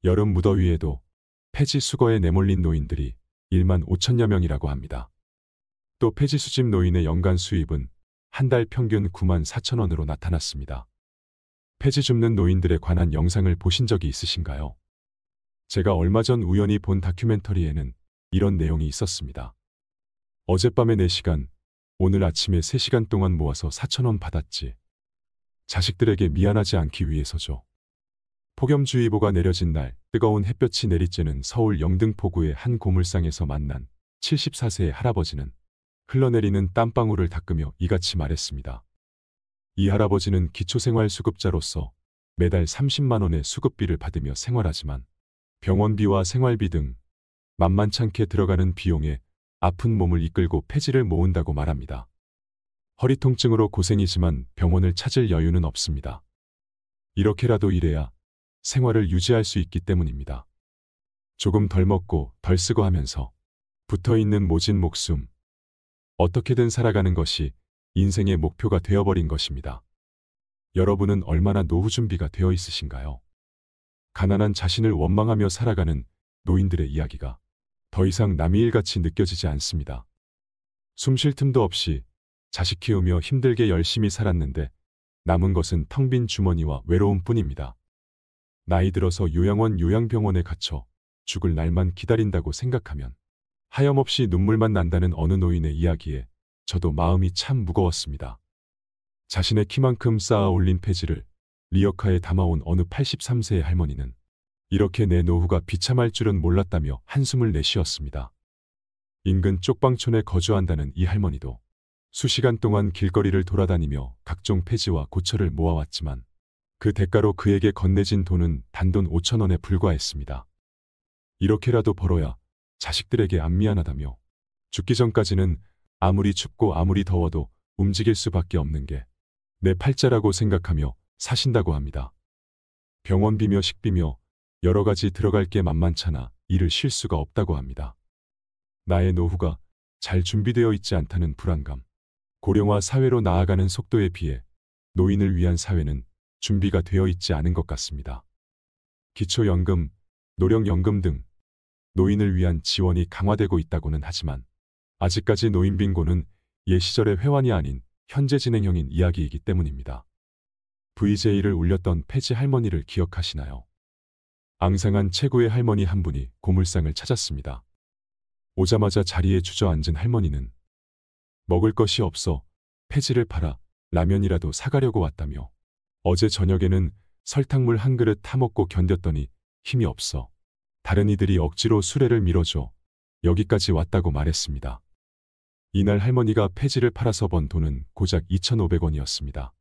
여름 무더위에도 폐지 수거에 내몰린 노인들이 1만 5천여 명이라고 합니다. 또 폐지 수집 노인의 연간 수입은 한 달 평균 9만 4천 원으로 나타났습니다. 폐지 줍는 노인들에 관한 영상을 보신 적이 있으신가요? 제가 얼마 전 우연히 본 다큐멘터리에는 이런 내용이 있었습니다. 어젯밤에 4시간, 오늘 아침에 3시간 동안 모아서 4천 원 받았지. 자식들에게 미안하지 않기 위해서죠. 폭염주의보가 내려진 날 뜨거운 햇볕이 내리쬐는 서울 영등포구의 한 고물상에서 만난 74세의 할아버지는 흘러내리는 땀방울을 닦으며 이같이 말했습니다. 이 할아버지는 기초생활수급자로서 매달 30만 원의 수급비를 받으며 생활하지만 병원비와 생활비 등 만만찮게 들어가는 비용에 아픈 몸을 이끌고 폐지를 모은다고 말합니다. 허리 통증으로 고생이지만 병원을 찾을 여유는 없습니다. 이렇게라도 일해야 생활을 유지할 수 있기 때문입니다. 조금 덜 먹고 덜 쓰고 하면서 붙어있는 모진 목숨, 어떻게든 살아가는 것이 인생의 목표가 되어버린 것입니다. 여러분은 얼마나 노후 준비가 되어 있으신가요? 가난한 자신을 원망하며 살아가는 노인들의 이야기가 더 이상 남의 일같이 느껴지지 않습니다. 숨 쉴 틈도 없이 자식 키우며 힘들게 열심히 살았는데 남은 것은 텅 빈 주머니와 외로움뿐입니다. 나이 들어서 요양원 요양병원에 갇혀 죽을 날만 기다린다고 생각하면 하염없이 눈물만 난다는 어느 노인의 이야기에 저도 마음이 참 무거웠습니다. 자신의 키만큼 쌓아 올린 폐지를 리어카에 담아온 어느 83세의 할머니는 이렇게 내 노후가 비참할 줄은 몰랐다며 한숨을 내쉬었습니다. 인근 쪽방촌에 거주한다는 이 할머니도 수시간 동안 길거리를 돌아다니며 각종 폐지와 고철을 모아왔지만 그 대가로 그에게 건네진 돈은 단돈 5천 원에 불과했습니다. 이렇게라도 벌어야 자식들에게 안 미안하다며 죽기 전까지는 아무리 춥고 아무리 더워도 움직일 수밖에 없는 게 내 팔자라고 생각하며 사신다고 합니다. 병원비며 식비며 여러 가지 들어갈 게 만만찮아 일을 쉴 수가 없다고 합니다. 나의 노후가 잘 준비되어 있지 않다는 불안감, 고령화 사회로 나아가는 속도에 비해 노인을 위한 사회는 준비가 되어 있지 않은 것 같습니다. 기초연금, 노령연금 등 노인을 위한 지원이 강화되고 있다고는 하지만 아직까지 노인 빈곤은 옛 시절의 회환이 아닌 현재 진행형인 이야기이기 때문입니다. VJ를 울렸던 폐지 할머니를 기억하시나요? 앙상한 최고의 할머니 한 분이 고물상을 찾았습니다. 오자마자 자리에 주저앉은 할머니는 먹을 것이 없어 폐지를 팔아 라면이라도 사가려고 왔다며 어제 저녁에는 설탕물 한 그릇 타먹고 견뎠더니 힘이 없어 다른 이들이 억지로 수레를 밀어줘 여기까지 왔다고 말했습니다. 이날 할머니가 폐지를 팔아서 번 돈은 고작 2,500원이었습니다.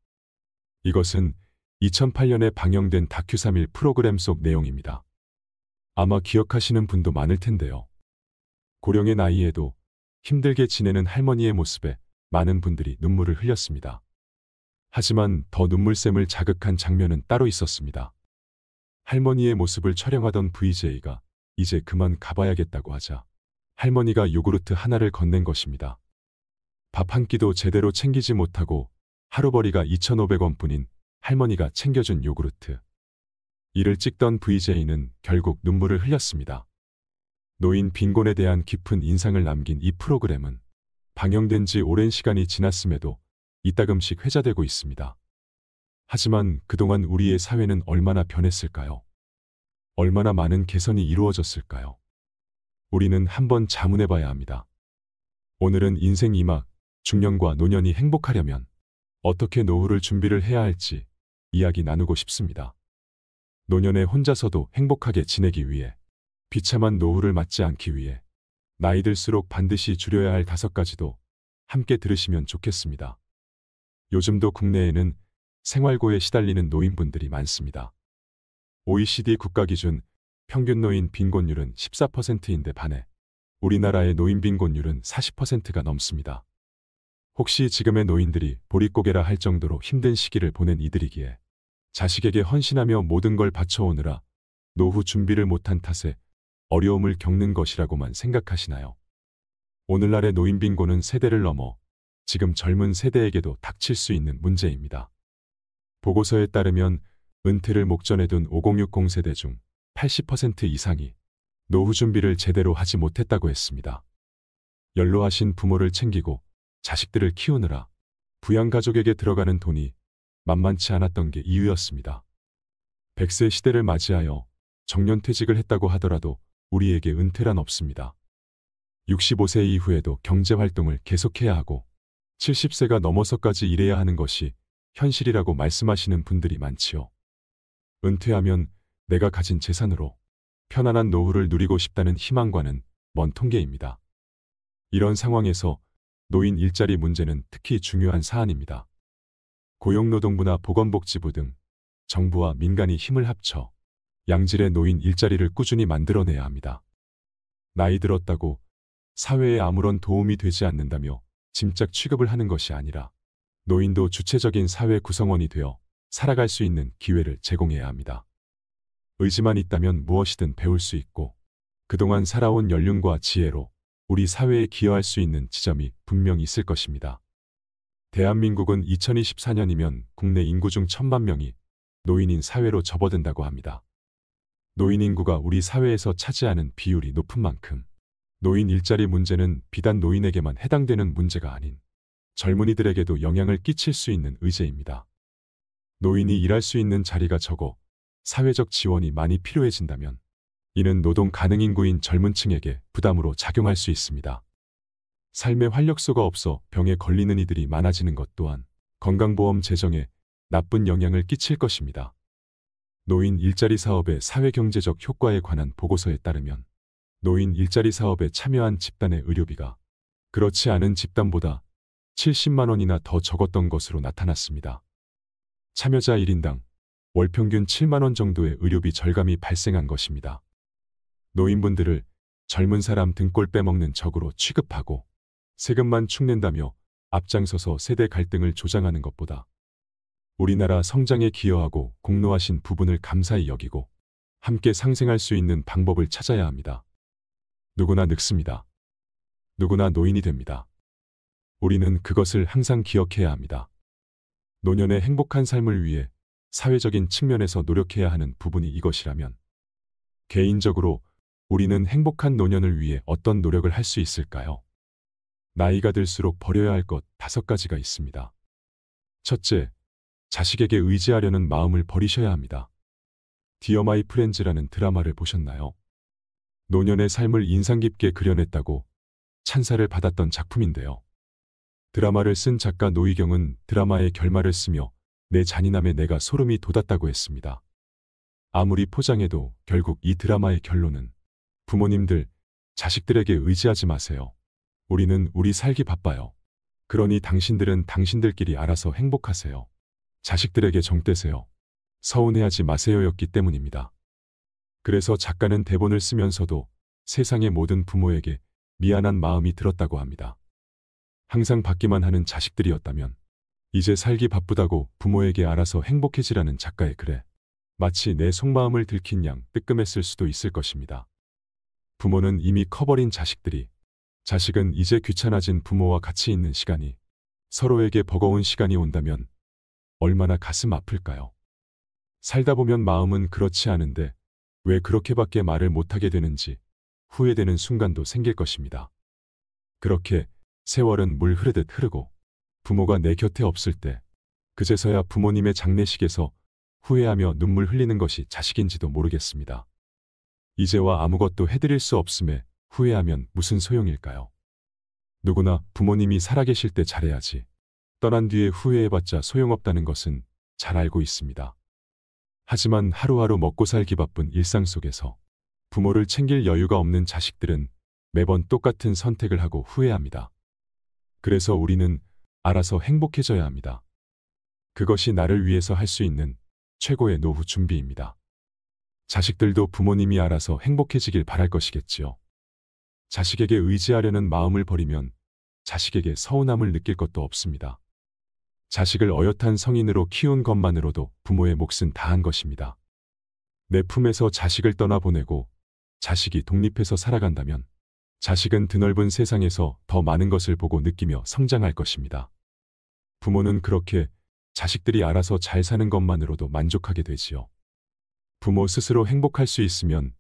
이것은 2008년에 방영된 다큐 3일 프로그램 속 내용입니다. 아마 기억하시는 분도 많을 텐데요. 고령의 나이에도 힘들게 지내는 할머니의 모습에 많은 분들이 눈물을 흘렸습니다. 하지만 더 눈물샘을 자극한 장면은 따로 있었습니다. 할머니의 모습을 촬영하던 VJ가 이제 그만 가봐야겠다고 하자 할머니가 요구르트 하나를 건넨 것입니다. 밥 한 끼도 제대로 챙기지 못하고 하루벌이가 2,500원 뿐인 할머니가 챙겨준 요구르트. 이를 찍던 VJ는 결국 눈물을 흘렸습니다. 노인 빈곤에 대한 깊은 인상을 남긴 이 프로그램은 방영된 지 오랜 시간이 지났음에도 이따금씩 회자되고 있습니다. 하지만 그동안 우리의 사회는 얼마나 변했을까요? 얼마나 많은 개선이 이루어졌을까요? 우리는 한번 자문해봐야 합니다. 오늘은 인생 2막, 중년과 노년이 행복하려면 어떻게 노후를 준비를 해야 할지 이야기 나누고 싶습니다. 노년에 혼자서도 행복하게 지내기 위해, 비참한 노후를 맞지 않기 위해 나이 들수록 반드시 줄여야 할 5가지도 함께 들으시면 좋겠습니다. 요즘도 국내에는 생활고에 시달리는 노인분들이 많습니다. OECD 국가 기준 평균 노인 빈곤율은 14%인데 반해 우리나라의 노인 빈곤율은 40%가 넘습니다. 혹시 지금의 노인들이 보릿고개라 할 정도로 힘든 시기를 보낸 이들이기에 자식에게 헌신하며 모든 걸 바쳐오느라 노후 준비를 못한 탓에 어려움을 겪는 것이라고만 생각하시나요? 오늘날의 노인 빈곤은 세대를 넘어 지금 젊은 세대에게도 닥칠 수 있는 문제입니다. 보고서에 따르면 은퇴를 목전에 둔 5060 세대 중 80% 이상이 노후 준비를 제대로 하지 못했다고 했습니다. 연로하신 부모를 챙기고 자식들을 키우느라 부양가족에게 들어가는 돈이 만만치 않았던 게 이유였습니다. 100세 시대를 맞이하여 정년퇴직을 했다고 하더라도 우리에게 은퇴란 없습니다. 65세 이후에도 경제활동을 계속해야 하고 70세가 넘어서까지 일해야 하는 것이 현실이라고 말씀하시는 분들이 많지요. 은퇴하면 내가 가진 재산으로 편안한 노후를 누리고 싶다는 희망과는 먼 통계입니다. 이런 상황에서 노인 일자리 문제는 특히 중요한 사안입니다. 고용노동부나 보건복지부 등 정부와 민간이 힘을 합쳐 양질의 노인 일자리를 꾸준히 만들어내야 합니다. 나이 들었다고 사회에 아무런 도움이 되지 않는다며 짐짝 취급을 하는 것이 아니라 노인도 주체적인 사회 구성원이 되어 살아갈 수 있는 기회를 제공해야 합니다. 의지만 있다면 무엇이든 배울 수 있고 그동안 살아온 연륜과 지혜로 우리 사회에 기여할 수 있는 지점이 분명 있을 것입니다. 대한민국은 2024년이면 국내 인구 중 1,000만 명이 노인인 사회로 접어든다고 합니다. 노인 인구가 우리 사회에서 차지하는 비율이 높은 만큼 노인 일자리 문제는 비단 노인에게만 해당되는 문제가 아닌 젊은이들에게도 영향을 끼칠 수 있는 의제입니다. 노인이 일할 수 있는 자리가 적어 사회적 지원이 많이 필요해진다면 이는 노동 가능 인구인 젊은 층에게 부담으로 작용할 수 있습니다. 삶의 활력소가 없어 병에 걸리는 이들이 많아지는 것 또한 건강보험 재정에 나쁜 영향을 끼칠 것입니다. 노인 일자리 사업의 사회경제적 효과에 관한 보고서에 따르면 노인 일자리 사업에 참여한 집단의 의료비가 그렇지 않은 집단보다 70만 원이나 더 적었던 것으로 나타났습니다. 참여자 1인당 월 평균 7만 원 정도의 의료비 절감이 발생한 것입니다. 노인분들을 젊은 사람 등골 빼먹는 적으로 취급하고 세금만 축낸다며 앞장서서 세대 갈등을 조장하는 것보다 우리나라 성장에 기여하고 공로하신 부분을 감사히 여기고 함께 상생할 수 있는 방법을 찾아야 합니다. 누구나 늙습니다. 누구나 노인이 됩니다. 우리는 그것을 항상 기억해야 합니다. 노년의 행복한 삶을 위해 사회적인 측면에서 노력해야 하는 부분이 이것이라면 개인적으로 우리는 행복한 노년을 위해 어떤 노력을 할 수 있을까요? 나이가 들수록 버려야 할 것 5가지가 있습니다. 첫째, 자식에게 의지하려는 마음을 버리셔야 합니다. 디어 마이 프렌즈라는 드라마를 보셨나요? 노년의 삶을 인상 깊게 그려냈다고 찬사를 받았던 작품인데요. 드라마를 쓴 작가 노희경은 드라마의 결말을 쓰며 내 잔인함에 내가 소름이 돋았다고 했습니다. 아무리 포장해도 결국 이 드라마의 결론은 부모님들, 자식들에게 의지하지 마세요. 우리는 우리 살기 바빠요. 그러니 당신들은 당신들끼리 알아서 행복하세요. 자식들에게 정 떼세요. 서운해하지 마세요였기 때문입니다. 그래서 작가는 대본을 쓰면서도 세상의 모든 부모에게 미안한 마음이 들었다고 합니다. 항상 받기만 하는 자식들이었다면 이제 살기 바쁘다고 부모에게 알아서 행복해지라는 작가의 글에 마치 내 속마음을 들킨 양 뜨끔했을 수도 있을 것입니다. 부모는 이미 커버린 자식들이 자식은 이제 귀찮아진 부모와 같이 있는 시간이 서로에게 버거운 시간이 온다면 얼마나 가슴 아플까요? 살다 보면 마음은 그렇지 않은데 왜 그렇게밖에 말을 못하게 되는지 후회되는 순간도 생길 것입니다. 그렇게 세월은 물 흐르듯 흐르고 부모가 내 곁에 없을 때 그제서야 부모님의 장례식에서 후회하며 눈물 흘리는 것이 자식인지도 모르겠습니다. 이제와 아무것도 해드릴 수 없음에 후회하면 무슨 소용일까요? 누구나 부모님이 살아계실 때 잘해야지 떠난 뒤에 후회해봤자 소용없다는 것은 잘 알고 있습니다. 하지만 하루하루 먹고 살기 바쁜 일상 속에서 부모를 챙길 여유가 없는 자식들은 매번 똑같은 선택을 하고 후회합니다. 그래서 우리는 알아서 행복해져야 합니다. 그것이 나를 위해서 할 수 있는 최고의 노후 준비입니다. 자식들도 부모님이 알아서 행복해지길 바랄 것이겠지요. 자식에게 의지하려는 마음을 버리면 자식에게 서운함을 느낄 것도 없습니다. 자식을 어엿한 성인으로 키운 것만으로도 부모의 몫은 다한 것입니다. 내 품에서 자식을 떠나보내고 자식이 독립해서 살아간다면 자식은 드넓은 세상에서 더 많은 것을 보고 느끼며 성장할 것입니다. 부모는 그렇게 자식들이 알아서 잘 사는 것만으로도 만족하게 되지요. 부모 스스로 행복할 수 있으면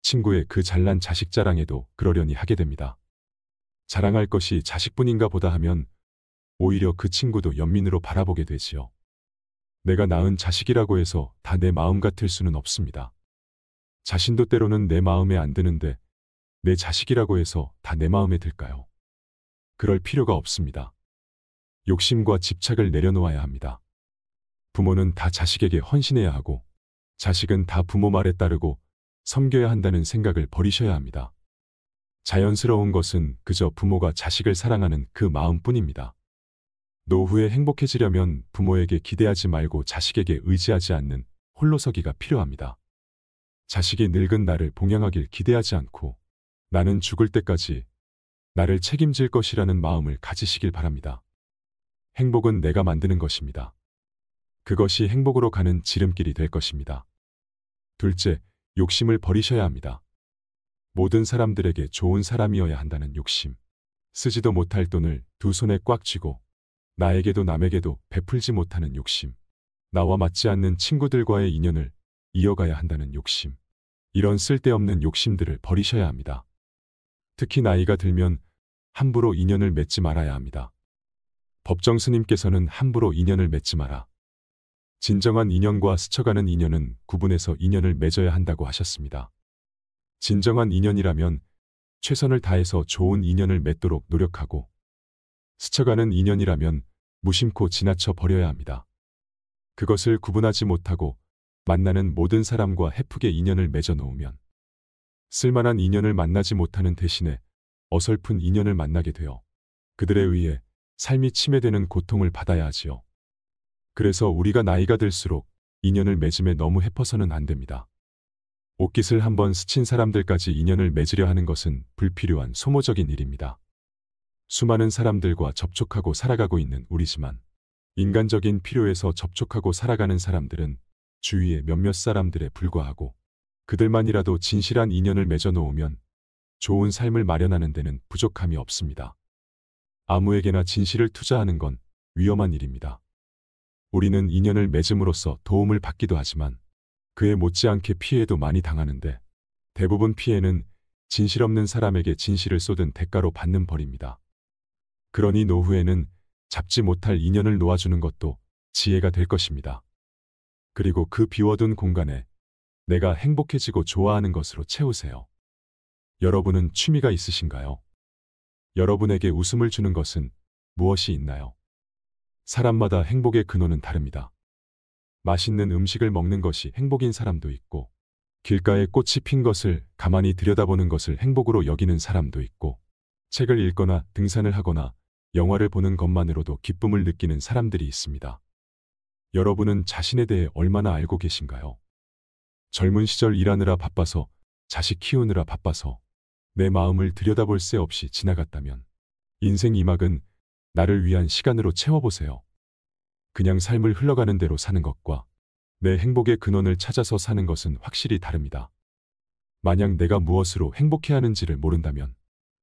친구의 그 잘난 자식 자랑에도 그러려니 하게 됩니다. 자랑할 것이 자식뿐인가 보다 하면 오히려 그 친구도 연민으로 바라보게 되지요. 내가 낳은 자식이라고 해서 다 내 마음 같을 수는 없습니다. 자신도 때로는 내 마음에 안 드는데 내 자식이라고 해서 다 내 마음에 들까요? 그럴 필요가 없습니다. 욕심과 집착을 내려놓아야 합니다. 부모는 다 자식에게 헌신해야 하고 자식은 다 부모 말에 따르고 섬겨야 한다는 생각을 버리셔야 합니다. 자연스러운 것은 그저 부모가 자식을 사랑하는 그 마음뿐입니다. 노후에 행복해지려면 부모에게 기대하지 말고 자식에게 의지하지 않는 홀로서기가 필요합니다. 자식이 늙은 나를 봉양하길 기대하지 않고 나는 죽을 때까지 나를 책임질 것이라는 마음을 가지시길 바랍니다. 행복은 내가 만드는 것입니다. 그것이 행복으로 가는 지름길이 될 것입니다. 둘째, 욕심을 버리셔야 합니다. 모든 사람들에게 좋은 사람이어야 한다는 욕심. 쓰지도 못할 돈을 두 손에 꽉 쥐고 나에게도 남에게도 베풀지 못하는 욕심. 나와 맞지 않는 친구들과의 인연을 이어가야 한다는 욕심. 이런 쓸데없는 욕심들을 버리셔야 합니다. 특히 나이가 들면 함부로 인연을 맺지 말아야 합니다. 법정 스님께서는 함부로 인연을 맺지 마라. 진정한 인연과 스쳐가는 인연은 구분해서 인연을 맺어야 한다고 하셨습니다. 진정한 인연이라면 최선을 다해서 좋은 인연을 맺도록 노력하고 스쳐가는 인연이라면 무심코 지나쳐 버려야 합니다. 그것을 구분하지 못하고 만나는 모든 사람과 헤프게 인연을 맺어 놓으면 쓸만한 인연을 만나지 못하는 대신에 어설픈 인연을 만나게 되어 그들에 의해 삶이 침해되는 고통을 받아야 하지요. 그래서 우리가 나이가 들수록 인연을 맺음에 너무 헤퍼서는 안 됩니다. 옷깃을 한번 스친 사람들까지 인연을 맺으려 하는 것은 불필요한 소모적인 일입니다. 수많은 사람들과 접촉하고 살아가고 있는 우리지만 인간적인 필요에서 접촉하고 살아가는 사람들은 주위의 몇몇 사람들에 불과하고 그들만이라도 진실한 인연을 맺어 놓으면 좋은 삶을 마련하는 데는 부족함이 없습니다. 아무에게나 진실을 투자하는 건 위험한 일입니다. 우리는 인연을 맺음으로써 도움을 받기도 하지만 그에 못지않게 피해도 많이 당하는데 대부분 피해는 진실 없는 사람에게 진실을 쏟은 대가로 받는 벌입니다. 그러니 노후에는 잡지 못할 인연을 놓아주는 것도 지혜가 될 것입니다. 그리고 그 비워둔 공간에 내가 행복해지고 좋아하는 것으로 채우세요. 여러분은 취미가 있으신가요? 여러분에게 웃음을 주는 것은 무엇이 있나요? 사람마다 행복의 근원은 다릅니다. 맛있는 음식을 먹는 것이 행복인 사람도 있고 길가에 꽃이 핀 것을 가만히 들여다보는 것을 행복으로 여기는 사람도 있고 책을 읽거나 등산을 하거나 영화를 보는 것만으로도 기쁨을 느끼는 사람들이 있습니다. 여러분은 자신에 대해 얼마나 알고 계신가요? 젊은 시절 일하느라 바빠서 자식 키우느라 바빠서 내 마음을 들여다볼 새 없이 지나갔다면 인생 2막은 나를 위한 시간으로 채워보세요. 그냥 삶을 흘러가는 대로 사는 것과 내 행복의 근원을 찾아서 사는 것은 확실히 다릅니다. 만약 내가 무엇으로 행복해하는지를 모른다면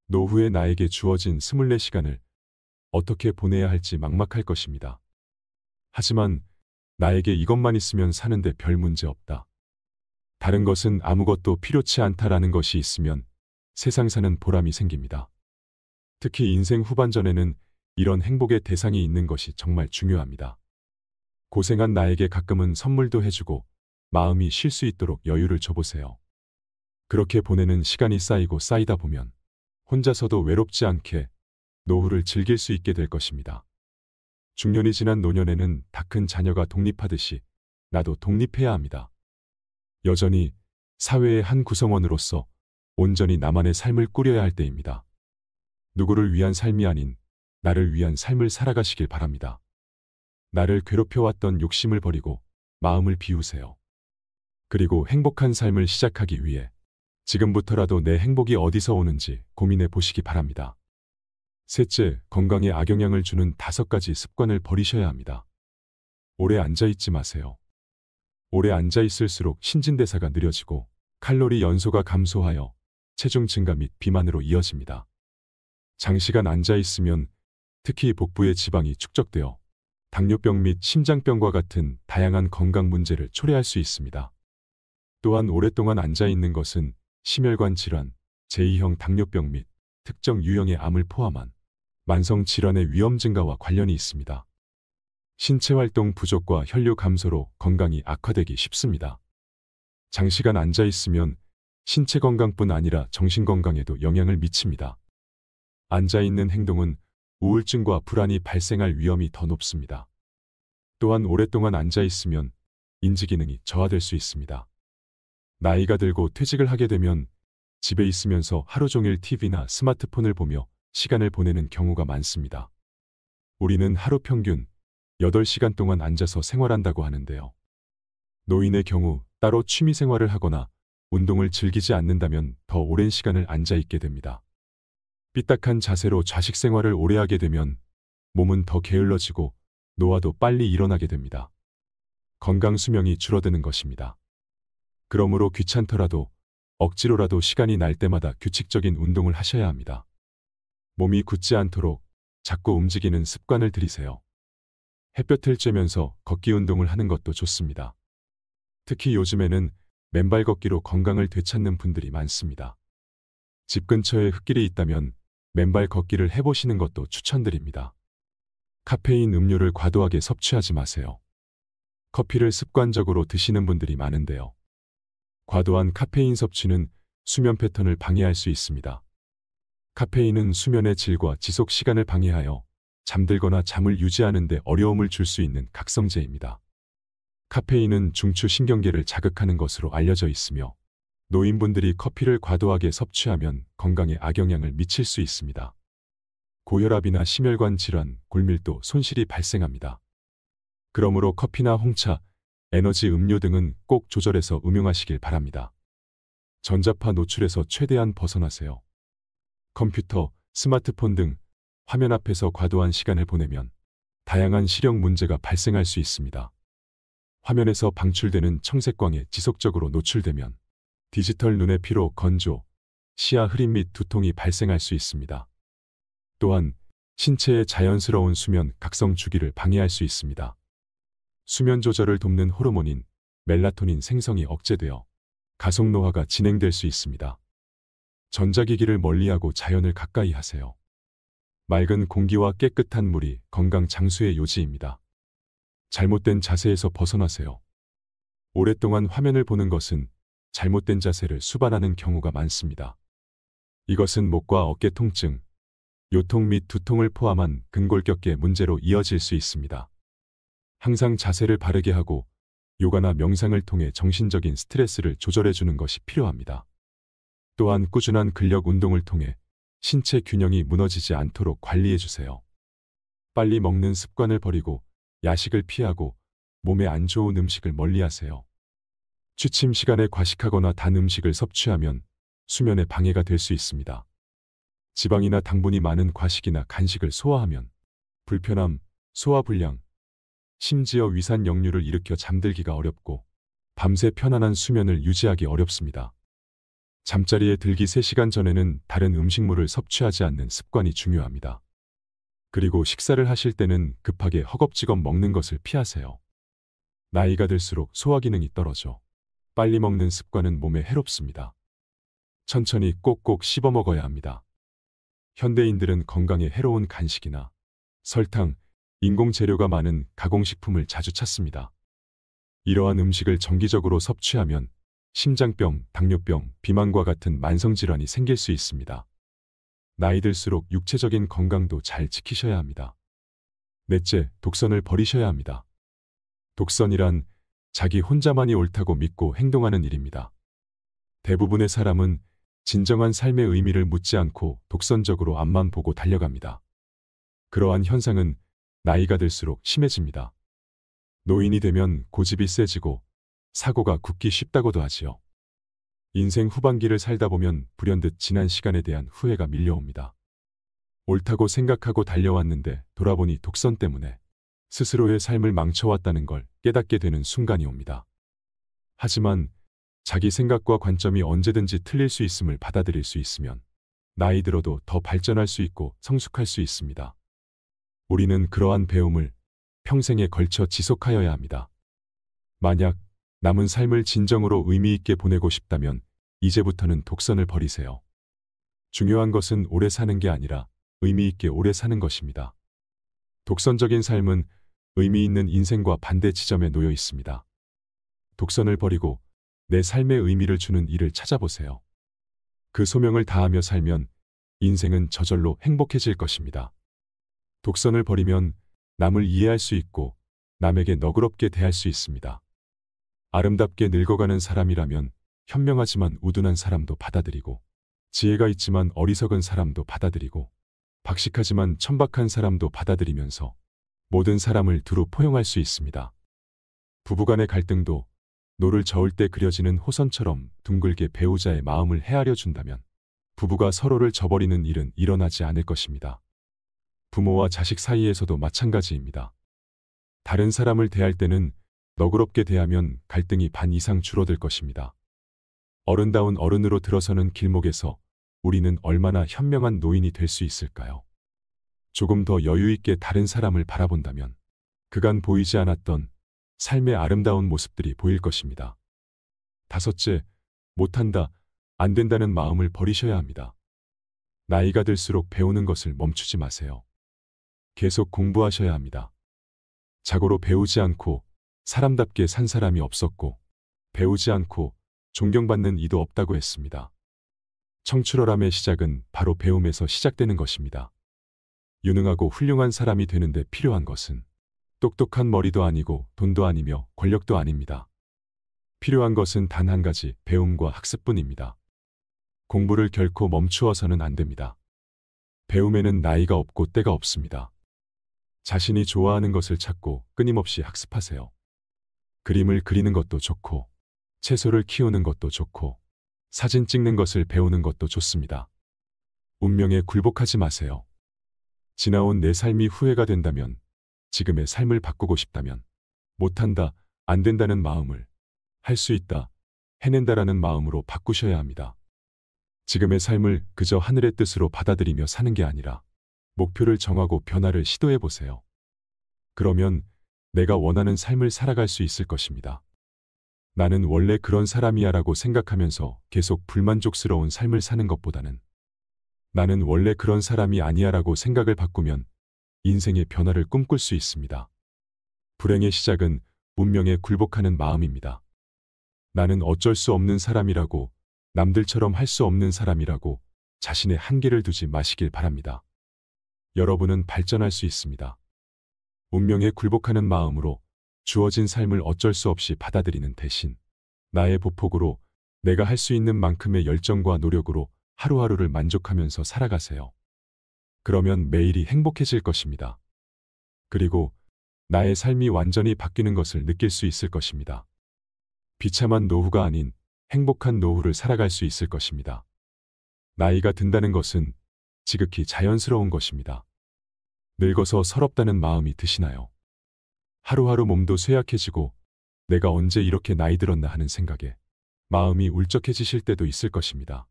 노후에 나에게 주어진 24시간을 어떻게 보내야 할지 막막할 것입니다. 하지만 나에게 이것만 있으면 사는데 별 문제 없다. 다른 것은 아무것도 필요치 않다라는 것이 있으면 세상 사는 보람이 생깁니다. 특히 인생 후반전에는 이런 행복의 대상이 있는 것이 정말 중요합니다. 고생한 나에게 가끔은 선물도 해주고 마음이 쉴 수 있도록 여유를 줘보세요. 그렇게 보내는 시간이 쌓이고 쌓이다 보면 혼자서도 외롭지 않게 노후를 즐길 수 있게 될 것입니다. 중년이 지난 노년에는 다 큰 자녀가 독립하듯이 나도 독립해야 합니다. 여전히 사회의 한 구성원으로서 온전히 나만의 삶을 꾸려야 할 때입니다. 누구를 위한 삶이 아닌 나를 위한 삶을 살아가시길 바랍니다. 나를 괴롭혀왔던 욕심을 버리고 마음을 비우세요. 그리고 행복한 삶을 시작하기 위해 지금부터라도 내 행복이 어디서 오는지 고민해 보시기 바랍니다. 셋째, 건강에 악영향을 주는 5가지 습관을 버리셔야 합니다. 오래 앉아있지 마세요. 오래 앉아있을수록 신진대사가 느려지고 칼로리 연소가 감소하여 체중 증가 및 비만으로 이어집니다. 장시간 앉아있으면 특히 복부의 지방이 축적되어 당뇨병 및 심장병과 같은 다양한 건강 문제를 초래할 수 있습니다. 또한 오랫동안 앉아 있는 것은 심혈관 질환, 제2형 당뇨병 및 특정 유형의 암을 포함한 만성 질환의 위험 증가와 관련이 있습니다. 신체 활동 부족과 혈류 감소로 건강이 악화되기 쉽습니다. 장시간 앉아 있으면 신체 건강뿐 아니라 정신 건강에도 영향을 미칩니다. 앉아 있는 행동은 우울증과 불안이 발생할 위험이 더 높습니다. 또한 오랫동안 앉아 있으면 인지 기능이 저하될 수 있습니다. 나이가 들고 퇴직을 하게 되면 집에 있으면서 하루 종일 TV나 스마트폰을 보며 시간을 보내는 경우가 많습니다. 우리는 하루 평균 8시간 동안 앉아서 생활한다고 하는데요. 노인의 경우 따로 취미 생활을 하거나 운동을 즐기지 않는다면 더 오랜 시간을 앉아 있게 됩니다. 삐딱한 자세로 좌식 생활을 오래 하게 되면 몸은 더 게을러지고 노화도 빨리 일어나게 됩니다. 건강 수명이 줄어드는 것입니다. 그러므로 귀찮더라도 억지로라도 시간이 날 때마다 규칙적인 운동을 하셔야 합니다. 몸이 굳지 않도록 자꾸 움직이는 습관을 들이세요. 햇볕을 쬐면서 걷기 운동을 하는 것도 좋습니다. 특히 요즘에는 맨발 걷기로 건강을 되찾는 분들이 많습니다. 집 근처에 흙길이 있다면 맨발 걷기를 해보시는 것도 추천드립니다. 카페인 음료를 과도하게 섭취하지 마세요. 커피를 습관적으로 드시는 분들이 많은데요. 과도한 카페인 섭취는 수면 패턴을 방해할 수 있습니다. 카페인은 수면의 질과 지속 시간을 방해하여 잠들거나 잠을 유지하는 데 어려움을 줄 수 있는 각성제입니다. 카페인은 중추 신경계를 자극하는 것으로 알려져 있으며 노인분들이 커피를 과도하게 섭취하면 건강에 악영향을 미칠 수 있습니다. 고혈압이나 심혈관 질환, 골밀도, 손실이 발생합니다. 그러므로 커피나 홍차, 에너지 음료 등은 꼭 조절해서 음용하시길 바랍니다. 전자파 노출에서 최대한 벗어나세요. 컴퓨터, 스마트폰 등 화면 앞에서 과도한 시간을 보내면 다양한 시력 문제가 발생할 수 있습니다. 화면에서 방출되는 청색광에 지속적으로 노출되면 디지털 눈의 피로, 건조, 시야 흐림 및 두통이 발생할 수 있습니다. 또한 신체의 자연스러운 수면 각성 주기를 방해할 수 있습니다. 수면 조절을 돕는 호르몬인 멜라토닌 생성이 억제되어 가속 노화가 진행될 수 있습니다. 전자기기를 멀리하고 자연을 가까이 하세요. 맑은 공기와 깨끗한 물이 건강 장수의 요지입니다. 잘못된 자세에서 벗어나세요. 오랫동안 화면을 보는 것은 잘못된 자세를 수반하는 경우가 많습니다. 이것은 목과 어깨 통증, 요통 및 두통을 포함한 근골격계 문제로 이어질 수 있습니다. 항상 자세를 바르게 하고 요가나 명상을 통해 정신적인 스트레스를 조절해주는 것이 필요합니다. 또한 꾸준한 근력 운동을 통해 신체 균형이 무너지지 않도록 관리해주세요. 빨리 먹는 습관을 버리고 야식을 피하고 몸에 안 좋은 음식을 멀리하세요. 취침 시간에 과식하거나 단 음식을 섭취하면 수면에 방해가 될 수 있습니다. 지방이나 당분이 많은 과식이나 간식을 소화하면 불편함, 소화불량, 심지어 위산 역류를 일으켜 잠들기가 어렵고 밤새 편안한 수면을 유지하기 어렵습니다. 잠자리에 들기 3시간 전에는 다른 음식물을 섭취하지 않는 습관이 중요합니다. 그리고 식사를 하실 때는 급하게 허겁지겁 먹는 것을 피하세요. 나이가 들수록 소화 기능이 떨어져 빨리 먹는 습관은 몸에 해롭습니다. 천천히 꼭꼭 씹어 먹어야 합니다. 현대인들은 건강에 해로운 간식이나 설탕, 인공 재료가 많은 가공식품을 자주 찾습니다. 이러한 음식을 정기적으로 섭취하면 심장병, 당뇨병, 비만과 같은 만성질환이 생길 수 있습니다. 나이 들수록 육체적인 건강도 잘 지키셔야 합니다. 넷째, 독선을 버리셔야 합니다. 독선이란 자기 혼자만이 옳다고 믿고 행동하는 일입니다. 대부분의 사람은 진정한 삶의 의미를 묻지 않고 독선적으로 앞만 보고 달려갑니다. 그러한 현상은 나이가 들수록 심해집니다. 노인이 되면 고집이 세지고 사고가 굳기 쉽다고도 하지요. 인생 후반기를 살다 보면 불현듯 지난 시간에 대한 후회가 밀려옵니다. 옳다고 생각하고 달려왔는데 돌아보니 독선 때문에 스스로의 삶을 망쳐왔다는 걸 깨닫게 되는 순간이 옵니다. 하지만 자기 생각과 관점이 언제든지 틀릴 수 있음을 받아들일 수 있으면 나이 들어도 더 발전할 수 있고 성숙할 수 있습니다. 우리는 그러한 배움을 평생에 걸쳐 지속하여야 합니다. 만약 남은 삶을 진정으로 의미 있게 보내고 싶다면 이제부터는 독선을 버리세요. 중요한 것은 오래 사는 게 아니라 의미 있게 오래 사는 것입니다. 독선적인 삶은 의미 있는 인생과 반대 지점에 놓여 있습니다. 독선을 버리고 내 삶에 의미를 주는 일을 찾아보세요. 그 소명을 다하며 살면 인생은 저절로 행복해질 것입니다. 독선을 버리면 남을 이해할 수 있고 남에게 너그럽게 대할 수 있습니다. 아름답게 늙어가는 사람이라면 현명하지만 우둔한 사람도 받아들이고, 지혜가 있지만 어리석은 사람도 받아들이고, 박식하지만 천박한 사람도 받아들이면서 모든 사람을 두루 포용할 수 있습니다. 부부간의 갈등도 노를 저을 때 그려지는 호선처럼 둥글게 배우자의 마음을 헤아려 준다면 부부가 서로를 저버리는 일은 일어나지 않을 것입니다. 부모와 자식 사이에서도 마찬가지입니다. 다른 사람을 대할 때는 너그럽게 대하면 갈등이 반 이상 줄어들 것입니다. 어른다운 어른으로 들어서는 길목에서 우리는 얼마나 현명한 노인이 될 수 있을까요? 조금 더 여유 있게 다른 사람을 바라본다면 그간 보이지 않았던 삶의 아름다운 모습들이 보일 것입니다. 다섯째, 못한다, 안 된다는 마음을 버리셔야 합니다. 나이가 들수록 배우는 것을 멈추지 마세요. 계속 공부하셔야 합니다. 자고로 배우지 않고 사람답게 산 사람이 없었고, 배우지 않고 존경받는 이도 없다고 했습니다. 청출어람의 시작은 바로 배움에서 시작되는 것입니다. 유능하고 훌륭한 사람이 되는데 필요한 것은 똑똑한 머리도 아니고 돈도 아니며 권력도 아닙니다. 필요한 것은 단 한 가지, 배움과 학습뿐입니다. 공부를 결코 멈추어서는 안 됩니다. 배움에는 나이가 없고 때가 없습니다. 자신이 좋아하는 것을 찾고 끊임없이 학습하세요. 그림을 그리는 것도 좋고, 채소를 키우는 것도 좋고, 사진 찍는 것을 배우는 것도 좋습니다. 운명에 굴복하지 마세요. 지나온 내 삶이 후회가 된다면, 지금의 삶을 바꾸고 싶다면, 못한다, 안 된다는 마음을 할 수 있다, 해낸다라는 마음으로 바꾸셔야 합니다. 지금의 삶을 그저 하늘의 뜻으로 받아들이며 사는 게 아니라 목표를 정하고 변화를 시도해 보세요. 그러면 내가 원하는 삶을 살아갈 수 있을 것입니다. 나는 원래 그런 사람이야 라고 생각하면서 계속 불만족스러운 삶을 사는 것보다는 나는 원래 그런 사람이 아니야 라고 생각을 바꾸면 인생의 변화를 꿈꿀 수 있습니다. 불행의 시작은 운명에 굴복하는 마음입니다. 나는 어쩔 수 없는 사람이라고, 남들처럼 할 수 없는 사람이라고 자신의 한계를 두지 마시길 바랍니다. 여러분은 발전할 수 있습니다. 운명에 굴복하는 마음으로 주어진 삶을 어쩔 수 없이 받아들이는 대신 나의 보폭으로 내가 할 수 있는 만큼의 열정과 노력으로 하루하루를 만족하면서 살아가세요. 그러면 매일이 행복해질 것입니다. 그리고 나의 삶이 완전히 바뀌는 것을 느낄 수 있을 것입니다. 비참한 노후가 아닌 행복한 노후를 살아갈 수 있을 것입니다. 나이가 든다는 것은 지극히 자연스러운 것입니다. 늙어서 서럽다는 마음이 드시나요? 하루하루 몸도 쇠약해지고 내가 언제 이렇게 나이 들었나 하는 생각에 마음이 울적해지실 때도 있을 것입니다.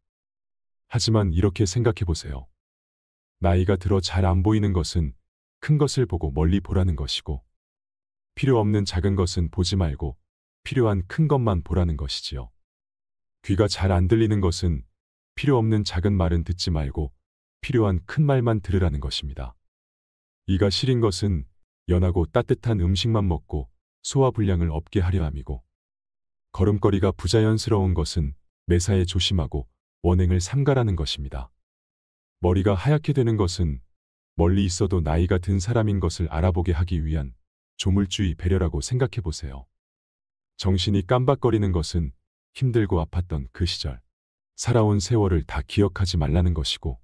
하지만 이렇게 생각해 보세요. 나이가 들어 잘 안 보이는 것은 큰 것을 보고 멀리 보라는 것이고, 필요 없는 작은 것은 보지 말고 필요한 큰 것만 보라는 것이지요. 귀가 잘 안 들리는 것은 필요 없는 작은 말은 듣지 말고 필요한 큰 말만 들으라는 것입니다. 이가 시린 것은 연하고 따뜻한 음식만 먹고 소화불량을 없게 하려 함이고, 걸음걸이가 부자연스러운 것은 매사에 조심하고 원행을 삼가라는 것입니다. 머리가 하얗게 되는 것은 멀리 있어도 나이가 든 사람인 것을 알아보게 하기 위한 조물주의 배려라고 생각해 보세요. 정신이 깜박거리는 것은 힘들고 아팠던 그 시절, 살아온 세월을 다 기억하지 말라는 것이고,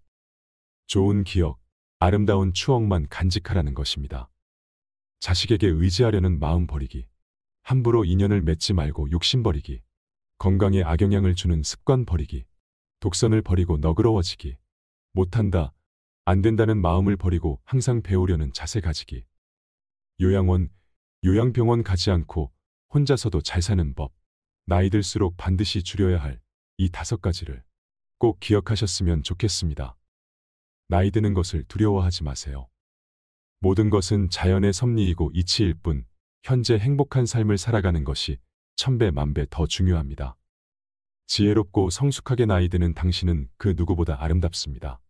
좋은 기억, 아름다운 추억만 간직하라는 것입니다. 자식에게 의지하려는 마음 버리기, 함부로 인연을 맺지 말고 욕심 버리기, 건강에 악영향을 주는 습관 버리기, 독선을 버리고 너그러워지기, 못한다, 안 된다는 마음을 버리고 항상 배우려는 자세 가지기, 요양원, 요양병원 가지 않고 혼자서도 잘 사는 법, 나이 들수록 반드시 줄여야 할 이 5가지를 꼭 기억하셨으면 좋겠습니다. 나이 드는 것을 두려워하지 마세요. 모든 것은 자연의 섭리이고 이치일 뿐, 현재 행복한 삶을 살아가는 것이 천배 만배 더 중요합니다. 지혜롭고 성숙하게 나이 드는 당신은 그 누구보다 아름답습니다.